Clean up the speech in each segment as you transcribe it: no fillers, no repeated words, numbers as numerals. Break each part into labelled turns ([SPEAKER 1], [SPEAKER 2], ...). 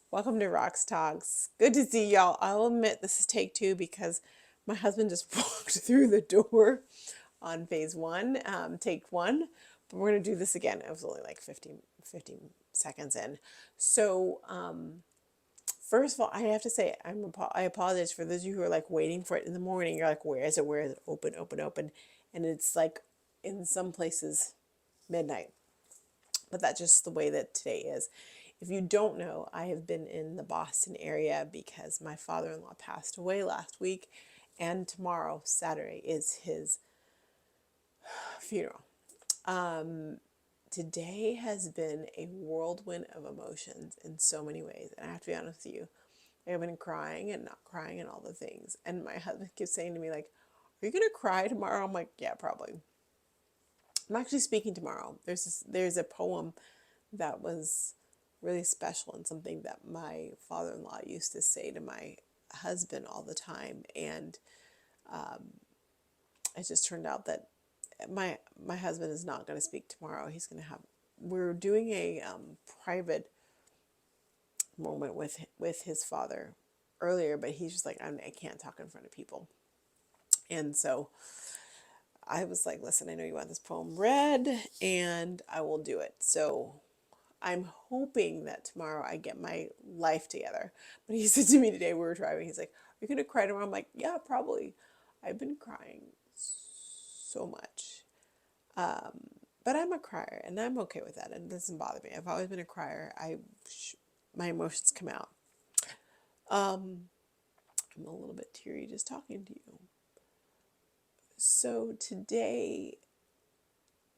[SPEAKER 1] Welcome to Rocks Talks. Good to see y'all. I'll admit this is take two because my husband just walked through the door on phase one, take one. But we're going to do this again. It was only like 15 seconds in. So, first of all, I have to say, I apologize for those of you who are like waiting for it in the morning. You're like, where is it? Where is it? Open, open, open. And it's like in some places midnight. But that's just the way that today is. If you don't know, I have been in the Boston area because my father in law passed away last week, and tomorrow, Saturday, is his funeral. Today has been a whirlwind of emotions in so many ways, and I have to be honest with you. I've been crying and not crying and all the things. And my husband keeps saying to me, like, are you gonna cry tomorrow? I'm like, yeah, probably. I'm actually speaking tomorrow. There's a poem that was really special and something that my father-in-law used to say to my husband all the time. And it just turned out that my husband is not going to speak tomorrow. We're doing a private moment with his father earlier, but he's just like, I can't talk in front of people. And so I was like, listen, I know you want this poem read, and I will do it. So I'm hoping that tomorrow I get my life together. But he said to me today, we were driving, he's like, are you going to cry tomorrow? I'm like, yeah, probably. I've been crying so much. But I'm a crier, and I'm okay with that, and it doesn't bother me. I've always been a crier. My emotions come out. I'm a little bit teary just talking to you. So today,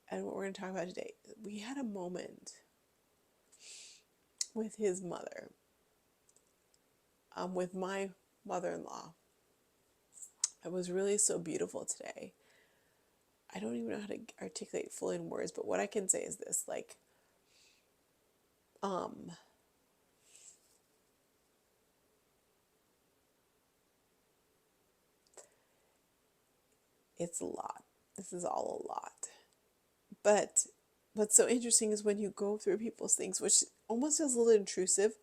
[SPEAKER 1] and what we're going to talk about today, we had a moment with his mother, with my mother-in-law. It was really so beautiful today. I don't even know how to articulate fully in words, but what I can say is this, like, it's a lot. This is all a lot. But what's so interesting is when you go through people's things, which almost feels a little intrusive,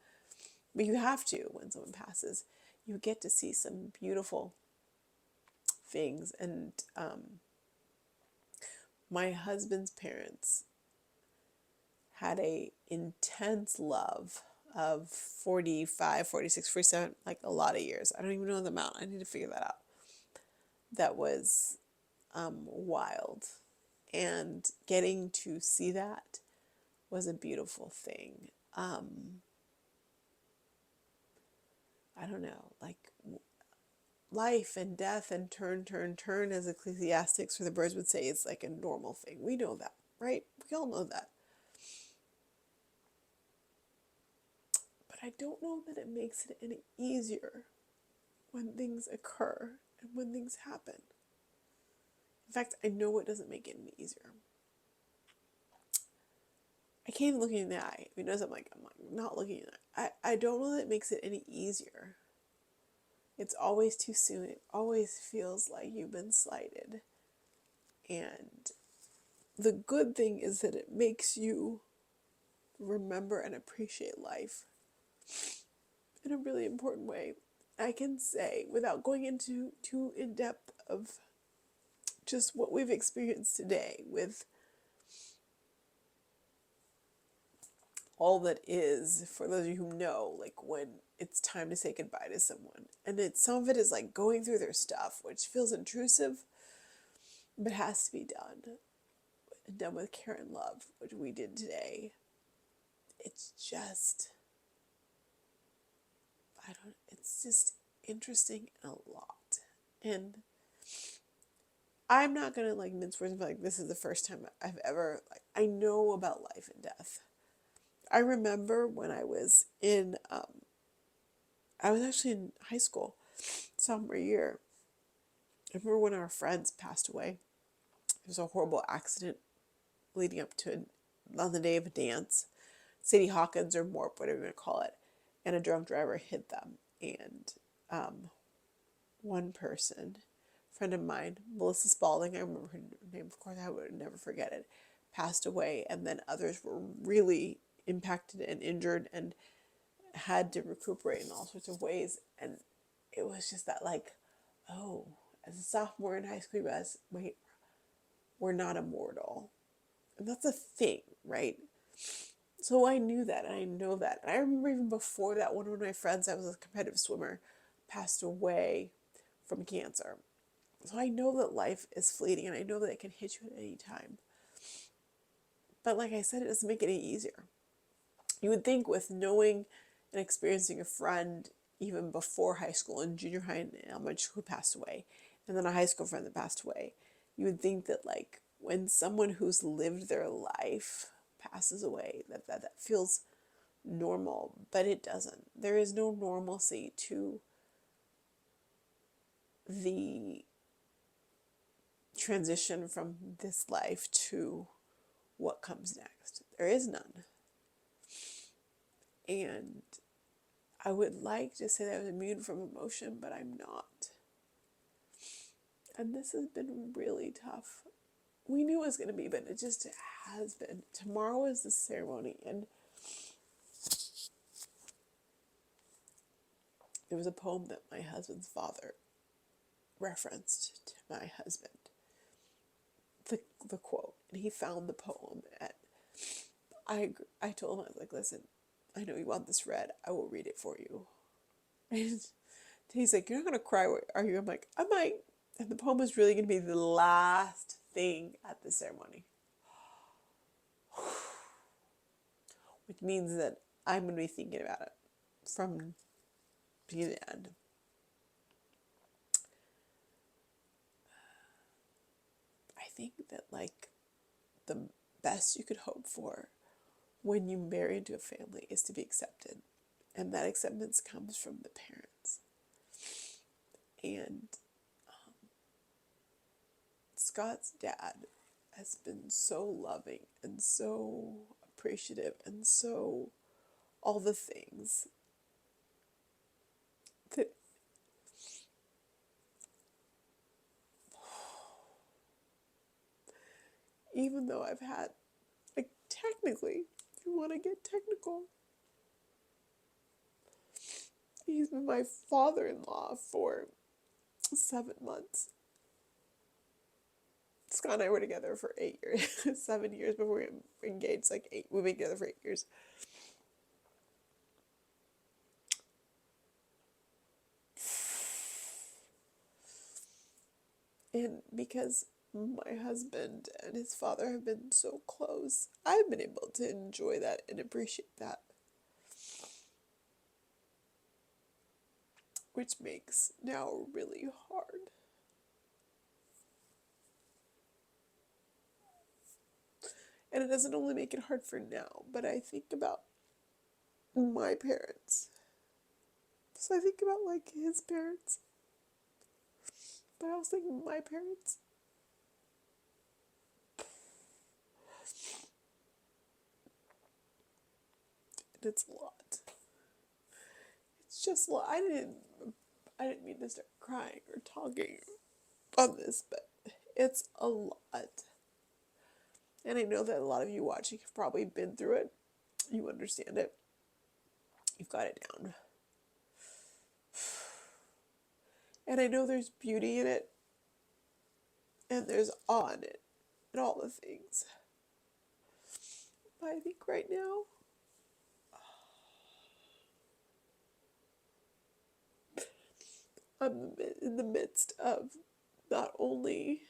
[SPEAKER 1] but you have to when someone passes, you get to see some beautiful things. And my husband's parents had a intense love of 45, 46, 47, like a lot of years. I don't even know the amount. I need to figure that out. That was wild. And getting to see that was a beautiful thing. I don't know, like life and death and turn, turn, turn, as Ecclesiastics or the birds would say, is like a normal thing. We know that, right? We all know that. But I don't know that it makes it any easier when things occur and when things happen. In fact, I know it doesn't make it any easier. I can't even look you in the eye. If you notice, I'm like not looking in the eye. I don't know that it makes it any easier. It's always too soon. It always feels like you've been slighted. And the good thing is that it makes you remember and appreciate life in a really important way. I can say, without going into too in depth of just what we've experienced today with all that is, for those of you who know, like when it's time to say goodbye to someone. And some of it is like going through their stuff, which feels intrusive, but has to be done with care and love, which we did today. It's just, it's just interesting and a lot. And I'm not gonna like mince words and be like, this is the first time I've ever, like, I know about life and death. I remember when I was actually in high school, sophomore year. I remember when our friends passed away. It was a horrible accident leading up to on the day of a dance, Sadie Hawkins or Morp, whatever you want to call it, and a drunk driver hit them. And one person, friend of mine, Melissa Spalding, I remember her name, of course, I would never forget it, passed away, and then others were really impacted and injured and had to recuperate in all sorts of ways. And it was just that, like, oh, as a sophomore in high school, you realize, wait, we're not immortal. And that's a thing, right? So I knew that, and I know that. And I remember even before that, one of my friends, that was a competitive swimmer, passed away from cancer. So I know that life is fleeting, and I know that it can hit you at any time. But like I said, it doesn't make it any easier. You would think, with knowing and experiencing a friend even before high school and junior high and elementary school who passed away, and then a high school friend that passed away, you would think that, like, when someone who's lived their life passes away, that feels normal, but it doesn't. There is no normalcy to the transition from this life to what comes next. There is none. And I would like to say that I was immune from emotion, but I'm not. And this has been really tough. We knew it was going to be, but it just has been. Tomorrow is the ceremony, and there was a poem that my husband's father referenced to my husband. The quote, and he found the poem, and I told him, I was like, listen, I know you want this read, I will read it for you. And he's like, you're not gonna cry, are you? I'm like, I might. And the poem is really gonna be the last thing at the ceremony, which means that I'm gonna be thinking about it from beginning to end. I think that, like, the best you could hope for when you marry into a family is to be accepted. And that acceptance comes from the parents. And Scott's dad has been so loving and so appreciative and so all the things that even though I've had, like, technically, if you want to get technical, he's been my father-in-law for 7 months. Scott and I were together for 8 years, 7 years before we were engaged, like 8, we've been together for 8 years. And because my husband and his father have been so close, I've been able to enjoy that and appreciate that. Which makes now really hard. And it doesn't only make it hard for now, but I think about my parents. So I think about, like, his parents. But I also think my parents. And it's a lot. It's just a lot. I didn't mean to start crying or talking on this, but it's a lot. And I know that a lot of you watching have probably been through it. You understand it. You've got it down. And I know there's beauty in it. And there's awe in it. And all the things. But I think right now, I'm in the midst of not only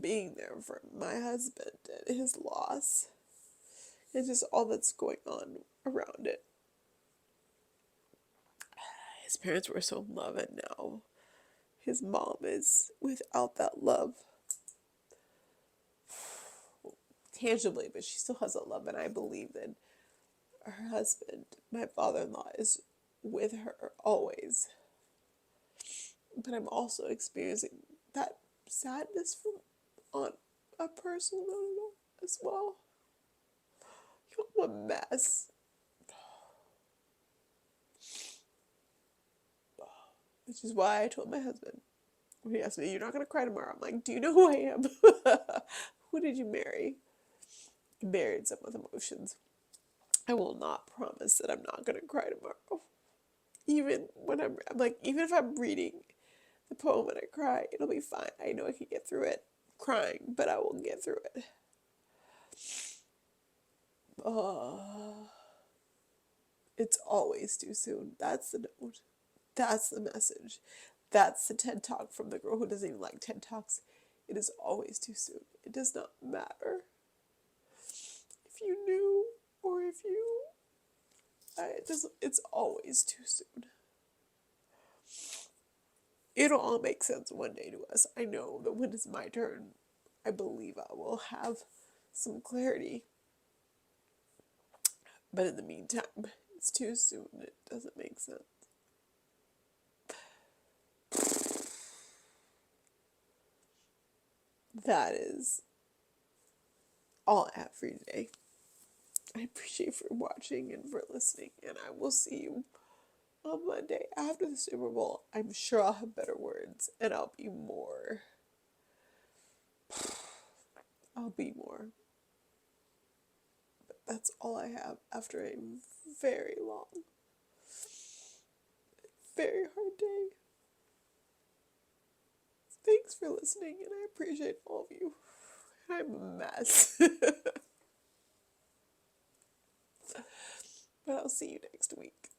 [SPEAKER 1] being there for my husband and his loss, and just all that's going on around it. His parents were so in love, and now his mom is without that love. Tangibly, but she still has that love, and I believe that her husband, my father-in-law, is with her always. But I'm also experiencing that sadness from on a personal level as well. I'm a mess. Which is why I told my husband, when he asked me, you're not going to cry tomorrow. I'm like, do you know who I am? Who did you marry? You married someone with emotions. I will not promise that I'm not going to cry tomorrow. Even when I'm like, even if I'm reading the poem and I cry, it'll be fine. I know I can get through it crying, but I will get through it. Oh, it's always too soon. That's the note. That's the message. That's the TED Talk from the girl who doesn't even like TED Talks. It is always too soon. It does not matter if you knew or if you. It's always too soon. It'll all make sense one day to us. I know that when it's my turn, I believe I will have some clarity. But in the meantime, it's too soon. It doesn't make sense. That is all I have for you today. I appreciate you for watching and for listening, and I will see you on Monday after the Super Bowl. I'm sure I'll have better words, and I'll be more. But that's all I have after a very long, very hard day. Thanks for listening, and I appreciate all of you. I'm a mess. But I'll see you next week.